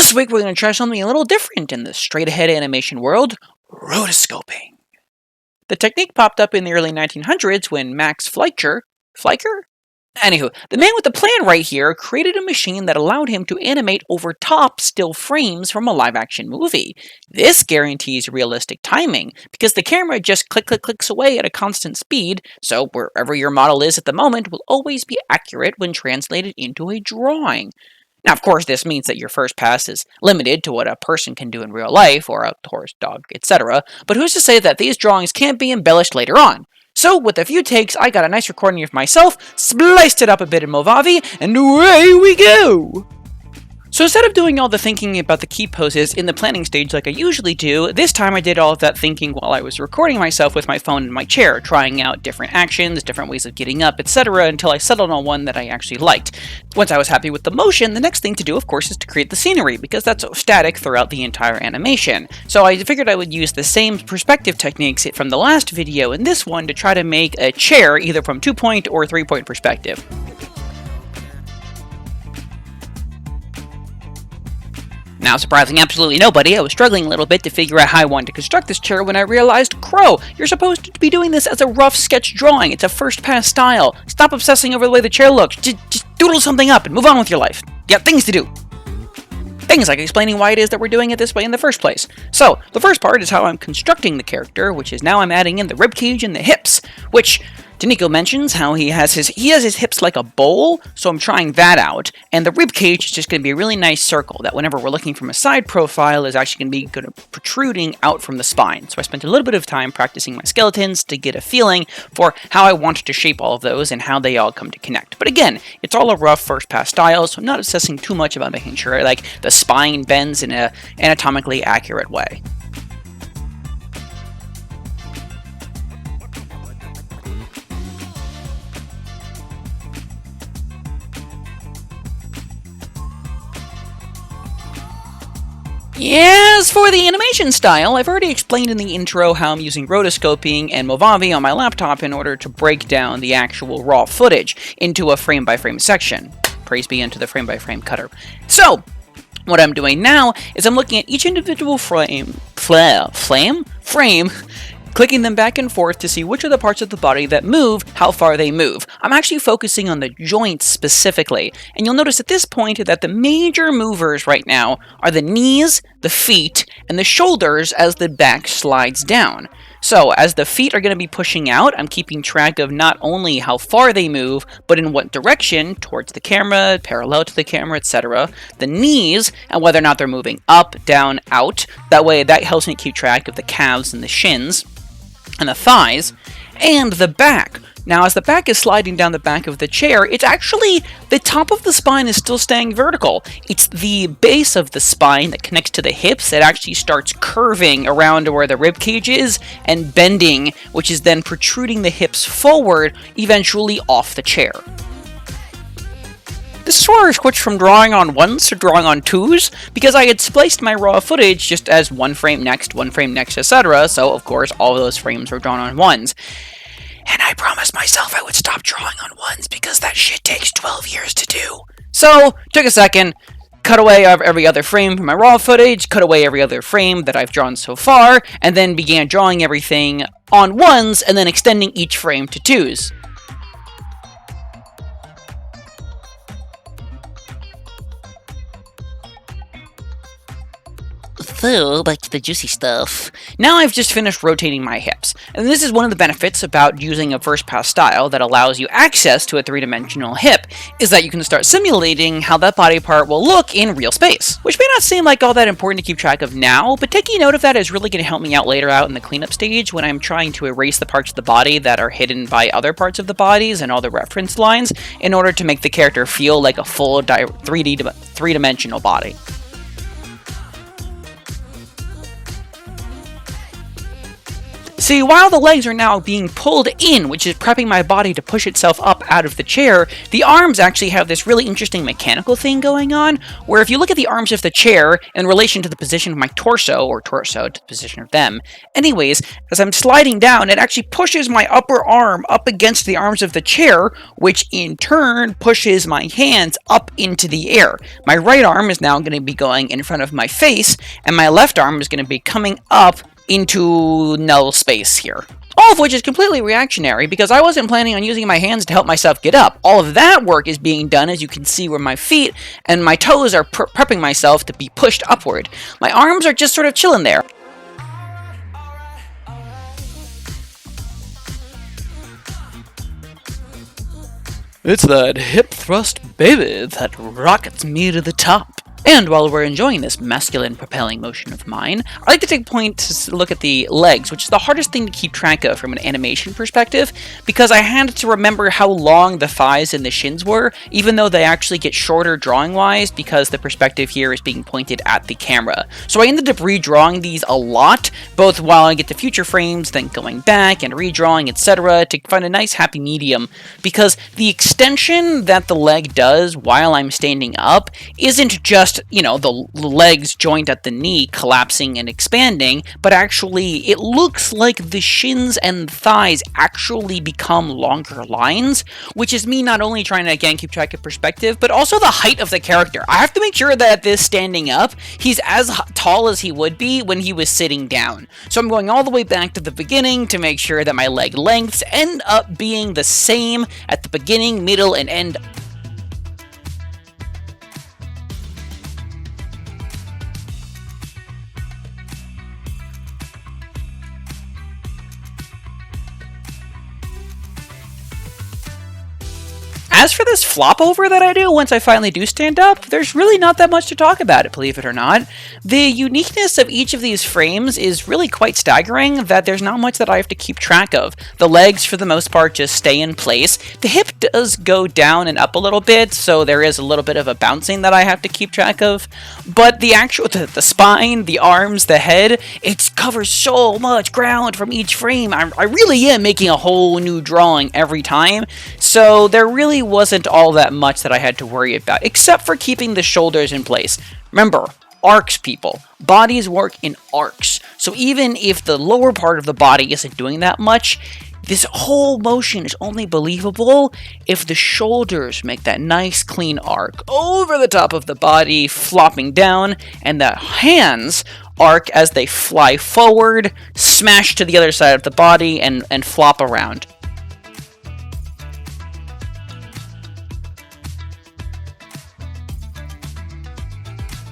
This week we're going to try something a little different in the straight-ahead animation world, rotoscoping. The technique popped up in the early 1900s when Max Fleischer? Anywho, the man with the plan right here created a machine that allowed him to animate over top still frames from a live-action movie. This guarantees realistic timing, because the camera just clicks away at a constant speed, so wherever your model is at the moment will always be accurate when translated into a drawing. Now, of course, this means that your first pass is limited to what a person can do in real life, or a horse, dog, etc., but who's to say that these drawings can't be embellished later on? So, with a few takes, I got a nice recording of myself, spliced it up a bit in Movavi, and away we go! So instead of doing all the thinking about the key poses in the planning stage like I usually do, this time I did all of that thinking while I was recording myself with my phone in my chair, trying out different actions, different ways of getting up, etc., until I settled on one that I actually liked. Once I was happy with the motion, the next thing to do, of course, is to create the scenery, because that's static throughout the entire animation. So I figured I would use the same perspective techniques from the last video in this one to try to make a chair either from 2-point or 3-point perspective. Now, surprising absolutely nobody, I was struggling a little bit to figure out how I wanted to construct this chair when I realized, Crow, you're supposed to be doing this as a rough sketch drawing. It's a first pass style. Stop obsessing over the way the chair looks. Just doodle something up and move on with your life. You got things to do. Things like explaining why it is that we're doing it this way in the first place. So, the first part is how I'm constructing the character, which is now I'm adding in the ribcage and the hips, which Taniko mentions how he has his hips like a bowl, so I'm trying that out, and the ribcage is just going to be a really nice circle that whenever we're looking from a side profile is actually going to be protruding out from the spine. So I spent a little bit of time practicing my skeletons to get a feeling for how I wanted to shape all of those and how they all come to connect. But again, it's all a rough first pass style, so I'm not obsessing too much about making sure like the spine bends in an anatomically accurate way. As for the animation style, I've already explained in the intro how I'm using rotoscoping and Movavi on my laptop in order to break down the actual raw footage into a frame-by-frame section. Praise be unto the frame-by-frame cutter. So, what I'm doing now is I'm looking at each individual frame, clicking them back and forth to see which are the parts of the body that move, how far they move. I'm actually focusing on the joints specifically, and you'll notice at this point that the major movers right now are the knees, the feet, and the shoulders as the back slides down. So, as the feet are going to be pushing out, I'm keeping track of not only how far they move, but in what direction, towards the camera, parallel to the camera, etc. The knees, and whether or not they're moving up, down, out. That way, that helps me keep track of the calves and the shins, and the thighs, and the back. Now, as the back is sliding down the back of the chair, it's actually, the top of the spine is still staying vertical. It's the base of the spine that connects to the hips that actually starts curving around to where the rib cage is and bending, which is then protruding the hips forward, eventually off the chair. This is where I switched from drawing on ones to drawing on twos, because I had spliced my raw footage just as one frame next, etc., so of course all of those frames were drawn on ones. And I promised myself I would stop drawing on ones because that shit takes 12 years to do. So, took a second, cut away every other frame from my raw footage, cut away every other frame that I've drawn so far, and then began drawing everything on ones and then extending each frame to twos. So, back to the juicy stuff. Now I've just finished rotating my hips, and this is one of the benefits about using a first pass style that allows you access to a three-dimensional hip, is that you can start simulating how that body part will look in real space, which may not seem like all that important to keep track of now, but taking note of that is really going to help me out later out in the cleanup stage when I'm trying to erase the parts of the body that are hidden by other parts of the bodies and all the reference lines in order to make the character feel like a full three-dimensional body. See, while the legs are now being pulled in, which is prepping my body to push itself up out of the chair, the arms actually have this really interesting mechanical thing going on, where if you look at the arms of the chair in relation to the position of my torso, or torso to the position of them, anyways, as I'm sliding down, it actually pushes my upper arm up against the arms of the chair, which in turn pushes my hands up into the air. My right arm is now going to be going in front of my face, and my left arm is going to be coming up into null space here. All of which is completely reactionary because I wasn't planning on using my hands to help myself get up. All of that work is being done, as you can see, where my feet and my toes are prepping myself to be pushed upward. My arms are just sort of chilling there. It's that hip thrust baby that rockets me to the top. And while we're enjoying this masculine propelling motion of mine, I like to take a point to look at the legs, which is the hardest thing to keep track of from an animation perspective, because I had to remember how long the thighs and the shins were, even though they actually get shorter drawing-wise because the perspective here is being pointed at the camera. So I ended up redrawing these a lot, both while I get to future frames, then going back and redrawing, etc., to find a nice happy medium, because the extension that the leg does while I'm standing up isn't just, the legs joint at the knee collapsing and expanding, but actually it looks like the shins and thighs actually become longer lines, which is me not only trying to, again, keep track of perspective, but also the height of the character. I have to make sure that this standing up, he's as tall as he would be when he was sitting down. So I'm going all the way back to the beginning to make sure that my leg lengths end up being the same at the beginning, middle, and end. As for this flop over that I do once I finally do stand up, there's really not that much to talk about it, believe it or not. The uniqueness of each of these frames is really quite staggering, that there's not much that I have to keep track of. The legs, for the most part, just stay in place. The hip does go down and up a little bit, so there is a little bit of a bouncing that I have to keep track of. But the actual, the spine, the arms, the head, it covers so much ground from each frame. I really am making a whole new drawing every time, so there really wasn't all that much that I had to worry about, except for keeping the shoulders in place. Remember, arcs, people. Bodies work in arcs. So even if the lower part of the body isn't doing that much, this whole motion is only believable if the shoulders make that nice clean arc over the top of the body, flopping down, and the hands arc as they fly forward, smash to the other side of the body, and flop around.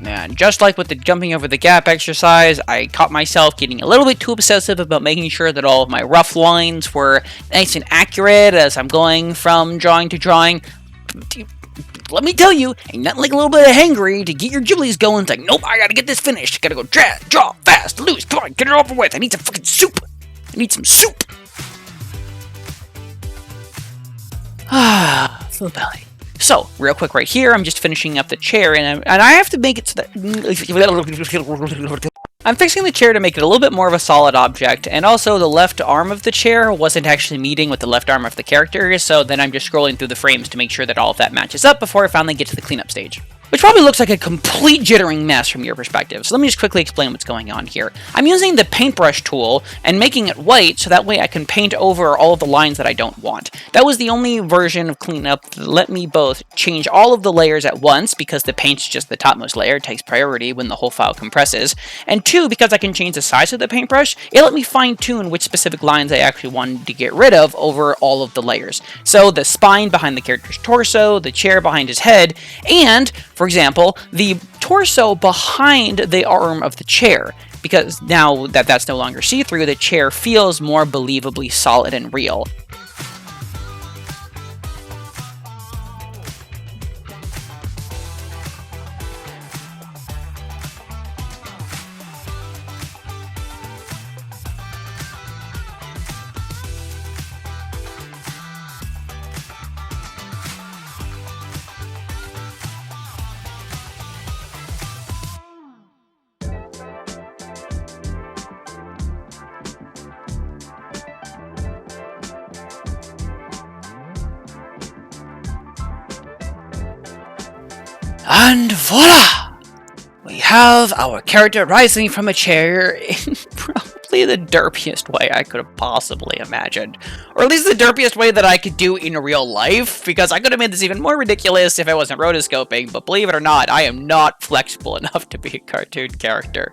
And just like with the jumping over the gap exercise, I caught myself getting a little bit too obsessive about making sure that all of my rough lines were nice and accurate as I'm going from drawing to drawing. Let me tell you, ain't nothing like a little bit of hangry to get your ghiblis going. It's like, nope, I gotta get this finished. Gotta go draw, fast, loose, come on, get it over with. I need some fucking soup. I need some soup. Full belly. So, real quick right here, I'm just finishing up the chair, and I have to make it so that... I'm fixing the chair to make it a little bit more of a solid object, and also the left arm of the chair wasn't actually meeting with the left arm of the character, so then I'm just scrolling through the frames to make sure that all of that matches up before I finally get to the cleanup stage. Which probably looks like a complete jittering mess from your perspective, so let me just quickly explain what's going on here. I'm using the paintbrush tool and making it white so that way I can paint over all of the lines that I don't want. That was the only version of cleanup that let me both change all of the layers at once, because the paint's just the topmost layer, it takes priority when the whole file compresses, and two, because I can change the size of the paintbrush, it let me fine-tune which specific lines I actually wanted to get rid of over all of the layers. So the spine behind the character's torso, the chair behind his head, and, for example, the torso behind the arm of the chair, because now that that's no longer see-through, the chair feels more believably solid and real. And voila! We have our character rising from a chair in probably the derpiest way I could have possibly imagined. Or at least the derpiest way that I could do in real life, because I could have made this even more ridiculous if I wasn't rotoscoping, but believe it or not, I am not flexible enough to be a cartoon character.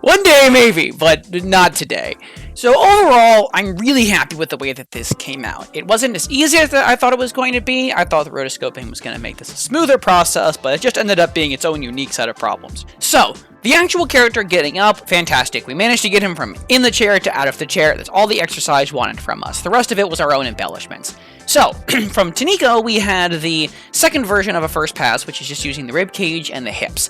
One day, maybe, but not today. So overall, I'm really happy with the way that this came out. It wasn't as easy as I thought it was going to be. I thought the rotoscoping was going to make this a smoother process, but it just ended up being its own unique set of problems. So, the actual character getting up, fantastic. We managed to get him from in the chair to out of the chair. That's all the exercise wanted from us. The rest of it was our own embellishments. So, from Taniko, we had the second version of a first pass, which is just using the rib cage and the hips.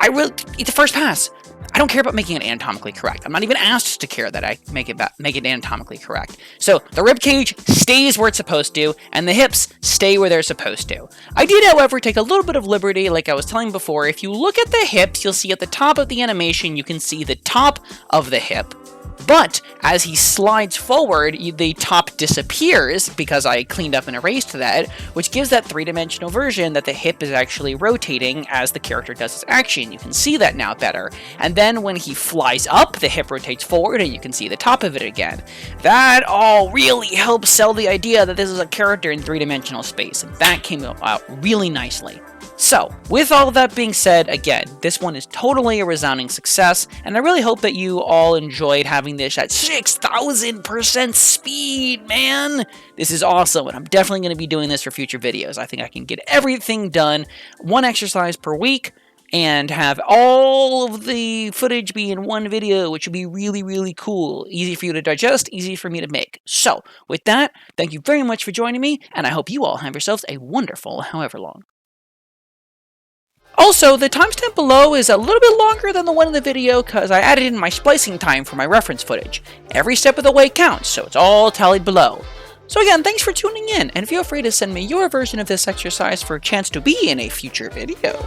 It's a first pass. I don't care about making it anatomically correct. I'm not even asked to care that I make it anatomically correct. So the rib cage stays where it's supposed to, and the hips stay where they're supposed to. I did, however, take a little bit of liberty, like I was telling before. If you look at the hips, you'll see at the top of the animation, you can see the top of the hip. But as he slides forward, the top disappears because I cleaned up and erased that, which gives that three-dimensional version that the hip is actually rotating as the character does his action. You can see that now better. And then when he flies up, the hip rotates forward and you can see the top of it again. That all really helps sell the idea that this is a character in three-dimensional space, and that came out really nicely. So, with all of that being said, again, this one is totally a resounding success, and I really hope that you all enjoyed having this at 6,000% speed, man! This is awesome, and I'm definitely going to be doing this for future videos. I think I can get everything done, one exercise per week, and have all of the footage be in one video, which would be really, really cool. Easy for you to digest, easy for me to make. So, with that, thank you very much for joining me, and I hope you all have yourselves a wonderful however long. Also, the timestamp below is a little bit longer than the one in the video because I added in my splicing time for my reference footage. Every step of the way counts, so it's all tallied below. So again, thanks for tuning in, and feel free to send me your version of this exercise for a chance to be in a future video.